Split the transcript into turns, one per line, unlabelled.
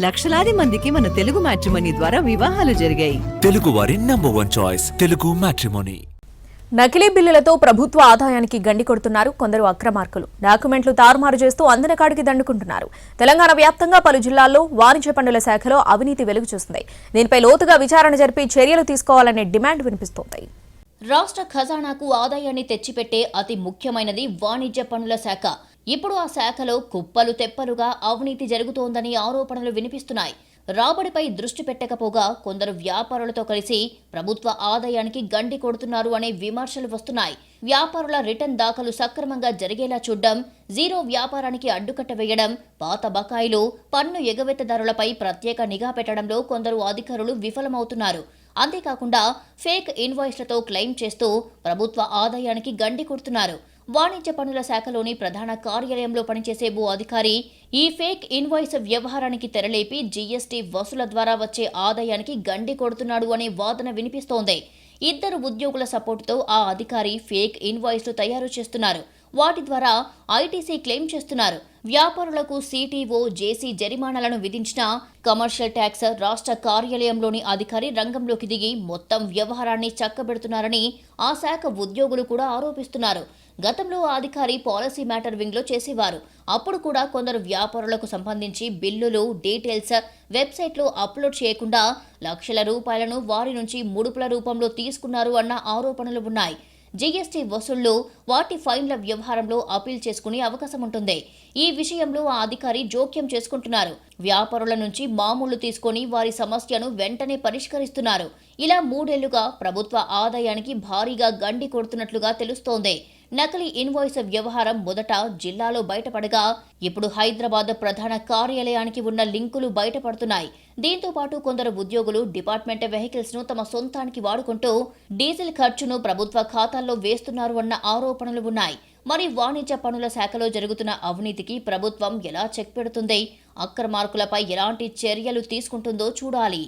లక్షలాది మందికి మన తెలుగు మ్యాట్రిమోనీ ద్వారా వివాహాలు జరిగాయి.
తెలుగు వారి నంబర్ 1 చాయిస్ తెలుగు మ్యాట్రిమోనీ.
నకిలీ బిల్లులతో ప్రభుత్వ ఆదాయానికి గండి కొడుతున్నారు కొందరు అక్రమార్కులు. డాక్యుమెంట్లు తారుమారు చేస్తూ అందనకాడికి దండుకుంటున్నారు. తెలంగాణ వ్యాప్తంగా పలు జిల్లాల్లో వాణిజ్య పన్నుల శాఖలో అవినీతి వెలుగు చూస్తుంది. దీనిపై లోతుగా విచారణ జరిపి చర్యలు తీసుకోవాలనే డిమాండ్ వినిపిస్తోంది.
రాష్ట్ర ఖజానాకు ఆదాయాన్ని తెచ్చిపెట్టే అతి ముఖ్యమైనది వాణిజ్య పన్నుల శాఖ. ఇప్పుడు ఆ శాఖలో కుప్పలు తెప్పలుగా అవినీతి జరుగుతోందని ఆరోపణలు వినిపిస్తున్నాయి. రాబడిపై దృష్టి పెట్టకపోగా కొందరు వ్యాపారులతో కలిసి ప్రభుత్వ ఆదాయానికి గండి కొడుతున్నారు అనే విమర్శలు వస్తున్నాయి. వ్యాపారుల రిటర్న్ దాఖలు సక్రమంగా జరిగేలా చూడడం, జీరో వ్యాపారానికి అడ్డుకట్ట వేయడం, పాత బకాయిలు, పన్ను ఎగవేతదారులపై ప్రత్యేక నిఘా పెట్టడంలో కొందరు అధికారులు విఫలమవుతున్నారు. అంతేకాకుండా ఫేక్ ఇన్వాయిస్లతో క్లెయిమ్ చేస్తూ ప్రభుత్వ ఆదాయానికి గండి కొడుతున్నారు. వాణిజ్య పన్నుల శాఖలోని ప్రధాన కార్యాలయంలో పనిచేసే ఓ అధికారి ఈ ఫేక్ ఇన్వాయిస్ వ్యవహారానికి తెరలేపి జీఎస్టీ వసూల ద్వారా వచ్చే ఆదాయానికి గండి కొడుతున్నాడు అనే వాదన వినిపిస్తోంది. ఇద్దరు ఉద్యోగుల సపోర్టుతో ఆ అధికారి ఫేక్ ఇన్వాయిస్లు తయారు చేస్తున్నారు. వాటి ద్వారా ఐటీసీ క్లెయిమ్ చేస్తున్నారు. వ్యాపారులకు సిటీఓ, జేసీ జరిమానాలను విధించిన కమర్షియల్ ట్యాక్స్ రాష్ట్ర కార్యాలయంలోని అధికారి రంగంలోకి దిగి మొత్తం వ్యవహారాన్ని చక్కబెడుతున్నారని ఆ శాఖ ఉద్యోగులు కూడా ఆరోపిస్తున్నారు. గతంలో ఆ అధికారి పాలసీ మ్యాటర్ వింగ్లో చేసేవారు. అప్పుడు కూడా కొందరు వ్యాపారులకు సంబంధించి బిల్లులు, డీటెయిల్స్ వెబ్సైట్లో అప్లోడ్ చేయకుండా లక్షల రూపాయలను వారి నుంచి ముడుపుల రూపంలో తీసుకున్నారు అన్న ఆరోపణలు ఉన్నాయి. జీఎస్టీ వసూళ్లు, వాటి ఫైన్ల వ్యవహారంలో అప్పీల్ చేసుకునే అవకాశం ఉంటుంది. ఈ విషయంలో ఆ అధికారి జోక్యం చేసుకుంటున్నారు. వ్యాపారుల నుంచి మామూలు తీసుకొని వారి సమస్యను వెంటనే పరిష్కరిస్తున్నారు. ఇలా 3 ఏళ్లుగా ప్రభుత్వ ఆదాయానికి భారీగా గండి కొడుతున్నట్లుగా తెలుస్తోంది. నకిలీ ఇన్వాయిస్ వ్యవహారం మొదట జిల్లాలో బయటపడగా ఇప్పుడు హైదరాబాద్ ప్రధాన కార్యాలయానికి ఉన్న లింకులు బయటపడుతున్నాయి. దీంతో పాటు కొందరు ఉద్యోగులు డిపార్ట్మెంట్ వెహికల్స్ ను తమ సొంతానికి వాడుకుంటూ డీజిల్ ఖర్చును ప్రభుత్వ ఖాతాల్లో వేస్తున్నారు అన్న ఆరోపణలు ఉన్నాయి. మరి వాణిజ్య పన్నుల శాఖలో జరుగుతున్న అవినీతికి ప్రభుత్వం ఎలా చెక్ పెడుతుంది? అక్రమార్కులపై ఎలాంటి చర్యలు తీసుకుంటుందో చూడాలి.